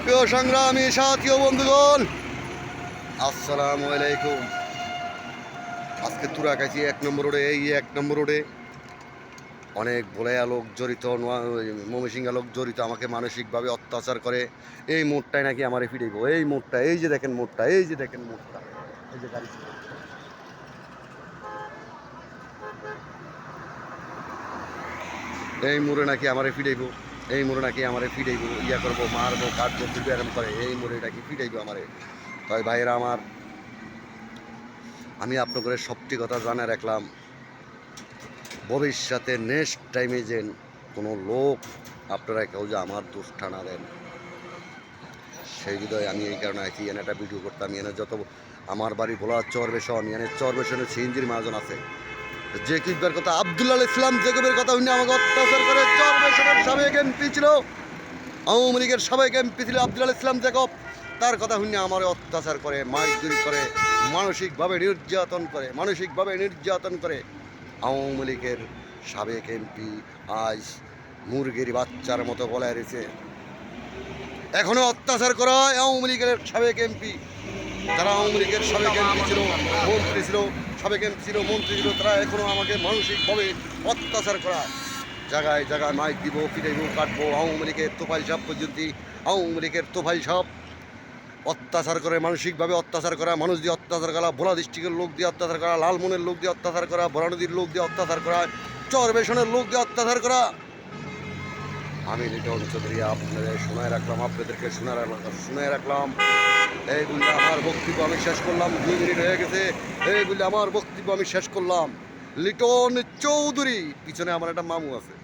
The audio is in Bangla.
প্রিয় সংগ্রামী সাথী ও বন্ধুগণ, আসসালামু আলাইকুম। আজকে তুরাকাছি 1 নম্বর রোডে, এই 1 নম্বর রোডে অনেক ভোলাইয়া লোক জড়িত, ময়মনসিংহ লোক জড়িত, আমাকে মানসিকভাবে অত্যাচার করে। এই মোড়টাই নাকি আমার ফিরেইব, এই মোড়টা, এই যে দেখেন মোড়টা, এই যে দেখেন মোড়টা, এই যে গাড়ি, এই মোড়ে নাকি আমারে ফিরাইব, এই মোড়ে নাকি আমারে ফিরাইব, ইয়া করবো, মারবো, কাটবো, কিছু এরম করে, এই মোড়ে নাকি ফিরাইব আমারে। তাই ভাইয়েরা আমার, আমি আপনাদের সবটি কথা জানা রাখলাম, ভবিষ্যতে নেক্সট টাইমে যেন কোনো লোক আপনারা কেউ যে আমার দোষ টানা দেন, সেই হৃদয়ে আমি এই কারণে আছি। এনে একটা ভিডিও করতাম, এনে যত আমার বাড়ি ভোলা চরবেশন, এনে চরবেশনের সিএনজির মহাজন আছে, যে কিবার কথা আব্দুল্লাহ ইসলাম জেকবের কথা উনি আমাকে অত্যাচার করে। চরবেশনের সাবেক এমপি ছিল, আওয়ামী লীগের সাবেক এমপি ছিল আব্দুল্লাহ ইসলাম জেকব, তার কথা শুনে আমার অত্যাচার করে, মাইজুরি করে, মানসিকভাবে নির্যাতন করে। আওয়ামী লীগের সাবেক এমপি আজ মুরগির বাচ্চার মতো বলায় রয়েছে, এখনো অত্যাচার করা হয় আওয়ামী লীগের সাবেক এমপি। যারা আওয়ামী লীগের সাবেক এমপি ছিল, মন্ত্রী ছিল, সাবেক এমপি ছিল, মন্ত্রী ছিল, তারা এখনো আমাকে মানসিকভাবে অত্যাচার করা। জায়গায় জায়গায় মাইক দিব, পিটাইব, কাটবো। আওয়ামী লীগের তোফাইল সাহেব পর্যন্ত, আওয়ামী লীগের তোফাইল সাহেব অত্যাচার করে, মানসিকভাবে অত্যাচার করা, মানুষ দিয়ে অত্যাচার করা, ভোলা ডিস্ট্রিক্টের লোক দিয়ে অত্যাচার করা, লালমনের লোক দিয়ে অত্যাচার করা, বরা নদীর লোক দিয়ে অত্যাচার করা, চরবেশনের লোক দিয়ে অত্যাচার করা। আমি লিটন চৌধুরী আপনাদের শোনায় রাখলাম। এই বলে আমার বক্তব্য আমি শেষ করলাম, 2 মিনিট হয়ে গেছে। এই বলে আমার বক্তব্য আমি শেষ করলাম। লিটন চৌধুরী, পিছনে আমার একটা মামু আছে।